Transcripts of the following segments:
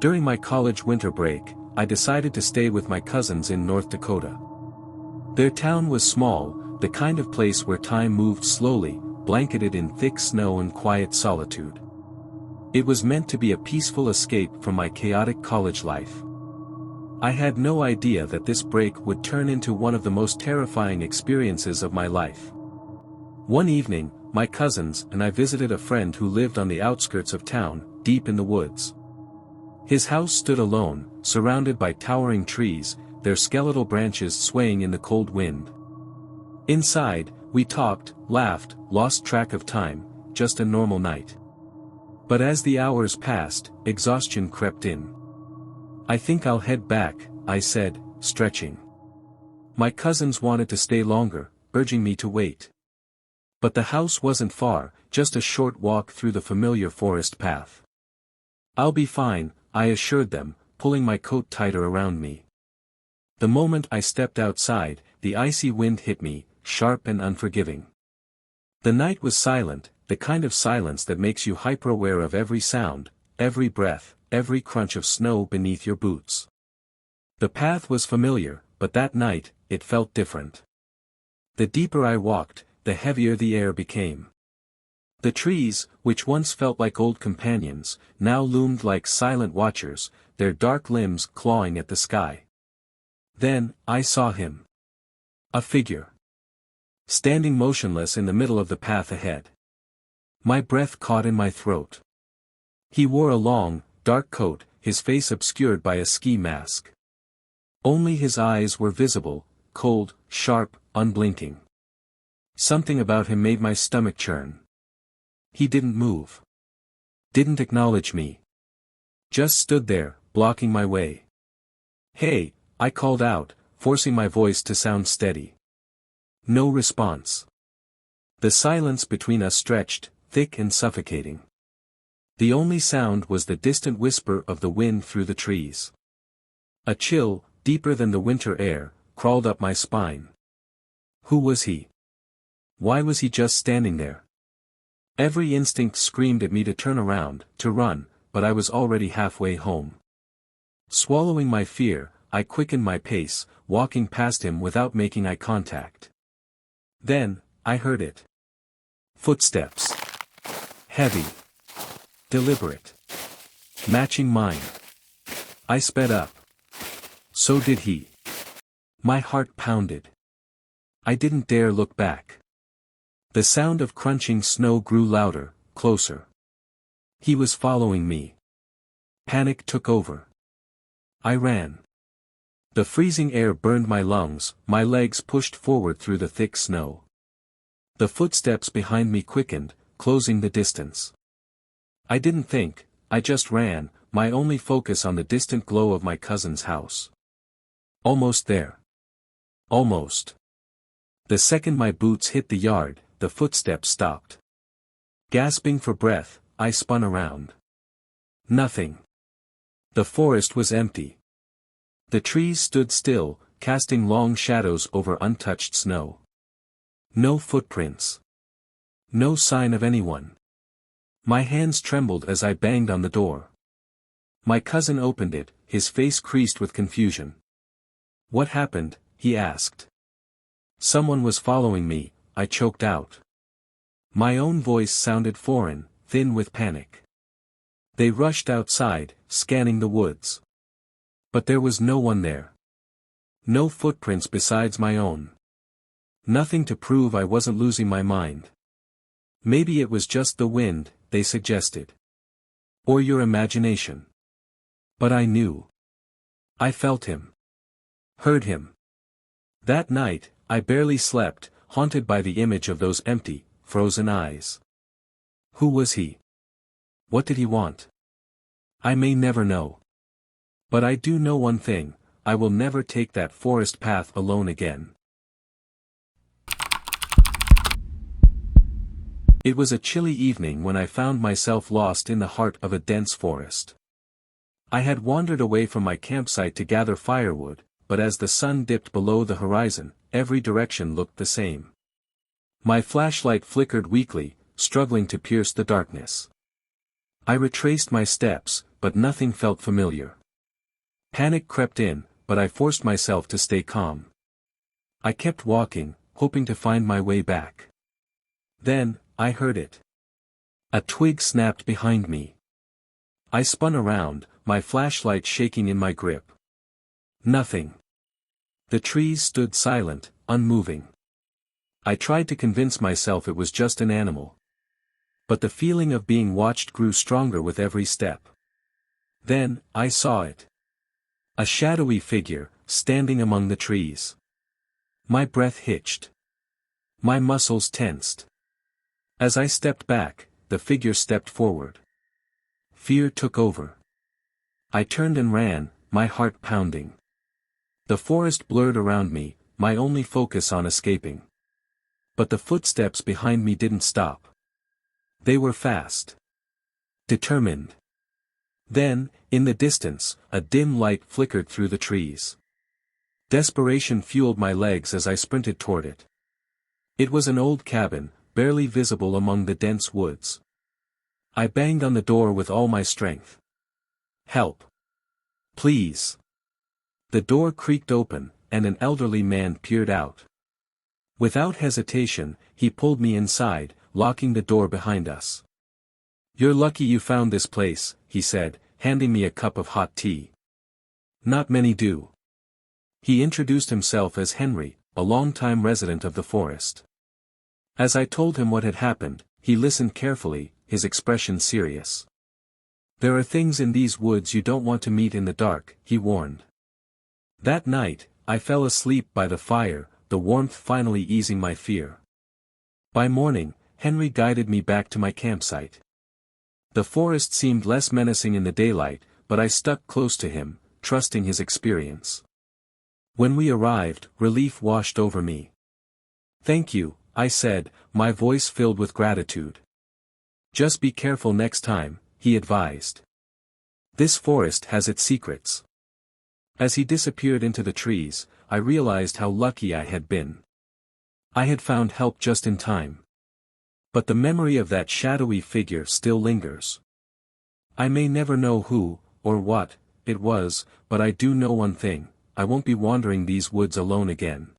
During my college winter break, I decided to stay with my cousins in North Dakota. Their town was small, the kind of place where time moved slowly, blanketed in thick snow and quiet solitude. It was meant to be a peaceful escape from my chaotic college life. I had no idea that this break would turn into one of the most terrifying experiences of my life. One evening, my cousins and I visited a friend who lived on the outskirts of town, deep in the woods. His house stood alone, surrounded by towering trees, their skeletal branches swaying in the cold wind. Inside, we talked, laughed, lost track of time, just a normal night. But as the hours passed, exhaustion crept in. "I think I'll head back," I said, stretching. My cousins wanted to stay longer, urging me to wait. But the house wasn't far, just a short walk through the familiar forest path. "I'll be fine," I assured them, pulling my coat tighter around me. The moment I stepped outside, the icy wind hit me, sharp and unforgiving. The night was silent, the kind of silence that makes you hyper-aware of every sound, every breath, every crunch of snow beneath your boots. The path was familiar, but that night, it felt different. The deeper I walked, the heavier the air became. The trees, which once felt like old companions, now loomed like silent watchers, their dark limbs clawing at the sky. Then, I saw him. A figure. Standing motionless in the middle of the path ahead. My breath caught in my throat. He wore a long, dark coat, his face obscured by a ski mask. Only his eyes were visible, cold, sharp, unblinking. Something about him made my stomach churn. He didn't move. Didn't acknowledge me. Just stood there, blocking my way. "Hey," I called out, forcing my voice to sound steady. No response. The silence between us stretched, thick and suffocating. The only sound was the distant whisper of the wind through the trees. A chill, deeper than the winter air, crawled up my spine. Who was he? Why was he just standing there? Every instinct screamed at me to turn around, to run, but I was already halfway home. Swallowing my fear, I quickened my pace, walking past him without making eye contact. Then, I heard it. Footsteps. Heavy. Deliberate. Matching mine. I sped up. So did he. My heart pounded. I didn't dare look back. The sound of crunching snow grew louder, closer. He was following me. Panic took over. I ran. The freezing air burned my lungs, my legs pushed forward through the thick snow. The footsteps behind me quickened, closing the distance. I didn't think, I just ran, my only focus on the distant glow of my cousin's house. Almost there. Almost. The second my boots hit the yard, the footsteps stopped. Gasping for breath, I spun around. Nothing. The forest was empty. The trees stood still, casting long shadows over untouched snow. No footprints. No sign of anyone. My hands trembled as I banged on the door. My cousin opened it, his face creased with confusion. "What happened?" he asked. "Someone was following me," I choked out. My own voice sounded foreign, thin with panic. They rushed outside, scanning the woods. But there was no one there. No footprints besides my own. Nothing to prove I wasn't losing my mind. Maybe it was just the wind, they suggested. Or your imagination. But I knew. I felt him. Heard him. That night, I barely slept, haunted by the image of those empty, frozen eyes. Who was he? What did he want? I may never know. But I do know one thing, I will never take that forest path alone again. It was a chilly evening when I found myself lost in the heart of a dense forest. I had wandered away from my campsite to gather firewood, but as the sun dipped below the horizon, every direction looked the same. My flashlight flickered weakly, struggling to pierce the darkness. I retraced my steps, but nothing felt familiar. Panic crept in, but I forced myself to stay calm. I kept walking, hoping to find my way back. Then, I heard it. A twig snapped behind me. I spun around, my flashlight shaking in my grip. Nothing. The trees stood silent, unmoving. I tried to convince myself it was just an animal. But the feeling of being watched grew stronger with every step. Then, I saw it. A shadowy figure, standing among the trees. My breath hitched. My muscles tensed. As I stepped back, the figure stepped forward. Fear took over. I turned and ran, my heart pounding. The forest blurred around me, my only focus on escaping. But the footsteps behind me didn't stop. They were fast. Determined. Then, in the distance, a dim light flickered through the trees. Desperation fueled my legs as I sprinted toward it. It was an old cabin, barely visible among the dense woods. I banged on the door with all my strength. Help. Please. The door creaked open, and an elderly man peered out. Without hesitation, he pulled me inside, locking the door behind us. "You're lucky you found this place," he said, handing me a cup of hot tea. "Not many do." He introduced himself as Henry, a longtime resident of the forest. As I told him what had happened, he listened carefully, his expression serious. "There are things in these woods you don't want to meet in the dark," he warned. That night, I fell asleep by the fire, the warmth finally easing my fear. By morning, Henry guided me back to my campsite. The forest seemed less menacing in the daylight, but I stuck close to him, trusting his experience. When we arrived, relief washed over me. "Thank you," I said, my voice filled with gratitude. "Just be careful next time," he advised. "This forest has its secrets." As he disappeared into the trees, I realized how lucky I had been. I had found help just in time. But the memory of that shadowy figure still lingers. I may never know who, or what, it was, but I do know one thing: I won't be wandering these woods alone again.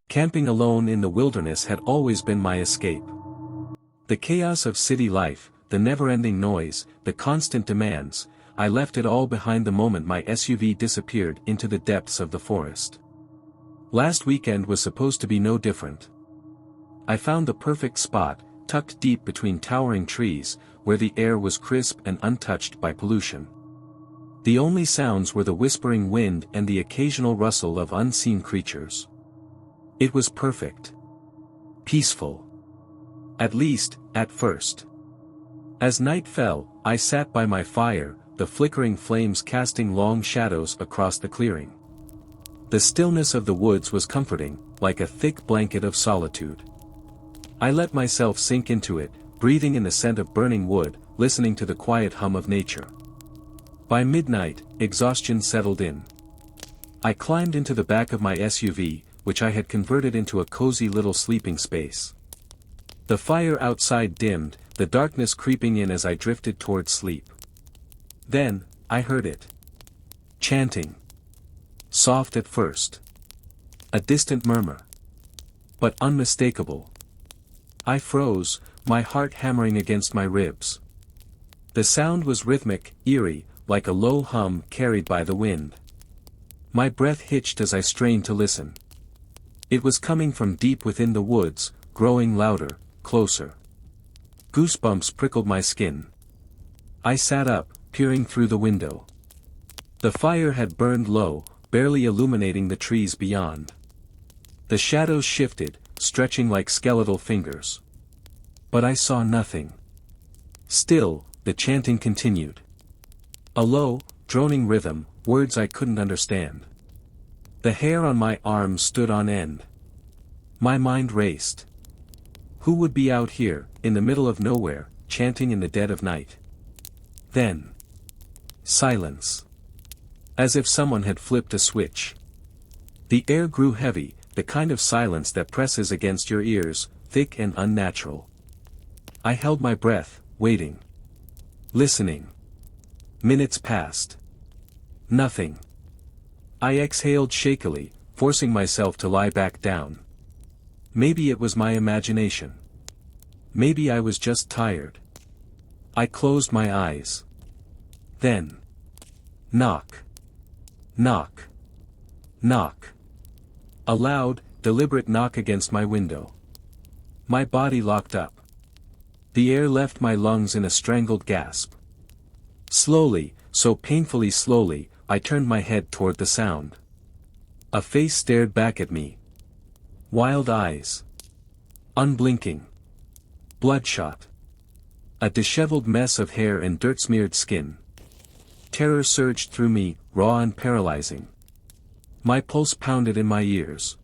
Camping alone in the wilderness had always been my escape. The chaos of city life, the never-ending noise, the constant demands, I left it all behind the moment my SUV disappeared into the depths of the forest. Last weekend was supposed to be no different. I found the perfect spot, tucked deep between towering trees, where the air was crisp and untouched by pollution. The only sounds were the whispering wind and the occasional rustle of unseen creatures. It was perfect. Peaceful. At least, at first. As night fell, I sat by my fire, the flickering flames casting long shadows across the clearing. The stillness of the woods was comforting, like a thick blanket of solitude. I let myself sink into it, breathing in the scent of burning wood, listening to the quiet hum of nature. By midnight, exhaustion settled in. I climbed into the back of my SUV, which I had converted into a cozy little sleeping space. The fire outside dimmed, the darkness creeping in as I drifted towards sleep. Then, I heard it. Chanting. Soft at first. A distant murmur. But unmistakable. I froze, my heart hammering against my ribs. The sound was rhythmic, eerie, like a low hum carried by the wind. My breath hitched as I strained to listen. It was coming from deep within the woods, growing louder, closer. Goosebumps prickled my skin. I sat up, peering through the window. The fire had burned low, barely illuminating the trees beyond. The shadows shifted, stretching like skeletal fingers. But I saw nothing. Still, the chanting continued. A low, droning rhythm, words I couldn't understand. The hair on my arms stood on end. My mind raced. Who would be out here, in the middle of nowhere, chanting in the dead of night? Then. Silence. As if someone had flipped a switch. The air grew heavy, the kind of silence that presses against your ears, thick and unnatural. I held my breath, waiting. Listening. Minutes passed. Nothing. I exhaled shakily, forcing myself to lie back down. Maybe it was my imagination. Maybe I was just tired. I closed my eyes. Then. Knock. Knock. Knock. A loud, deliberate knock against my window. My body locked up. The air left my lungs in a strangled gasp. Slowly, so painfully slowly, I turned my head toward the sound. A face stared back at me. Wild eyes. Unblinking. Bloodshot. A disheveled mess of hair and dirt-smeared skin. Terror surged through me, raw and paralyzing. My pulse pounded in my ears.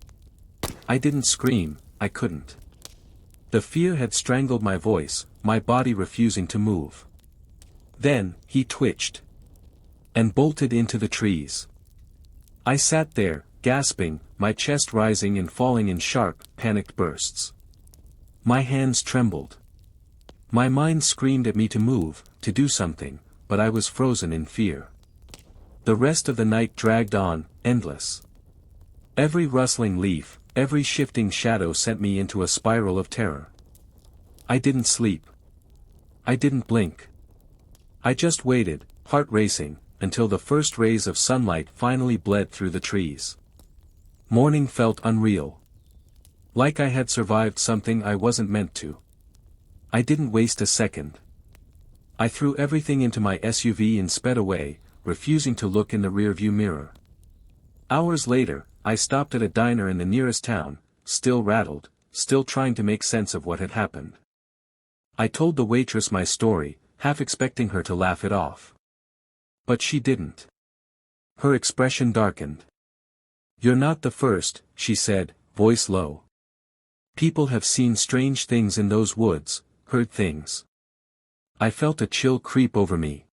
I didn't scream, I couldn't. The fear had strangled my voice, my body refusing to move. Then, he twitched. And bolted into the trees. I sat there, gasping, my chest rising and falling in sharp, panicked bursts. My hands trembled. My mind screamed at me to move, to do something, but I was frozen in fear. The rest of the night dragged on, endless. Every rustling leaf, every shifting shadow sent me into a spiral of terror. I didn't sleep. I didn't blink. I just waited, heart racing, until the first rays of sunlight finally bled through the trees. Morning felt unreal. Like I had survived something I wasn't meant to. I didn't waste a second. I threw everything into my SUV and sped away, refusing to look in the rearview mirror. Hours later, I stopped at a diner in the nearest town, still rattled, still trying to make sense of what had happened. I told the waitress my story, half expecting her to laugh it off. But she didn't. Her expression darkened. "You're not the first," she said, voice low. "People have seen strange things in those woods, heard things." I felt a chill creep over me.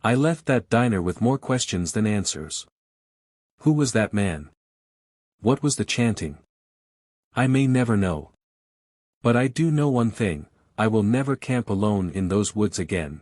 I left that diner with more questions than answers. Who was that man? What was the chanting? I may never know. But I do know one thing, I will never camp alone in those woods again.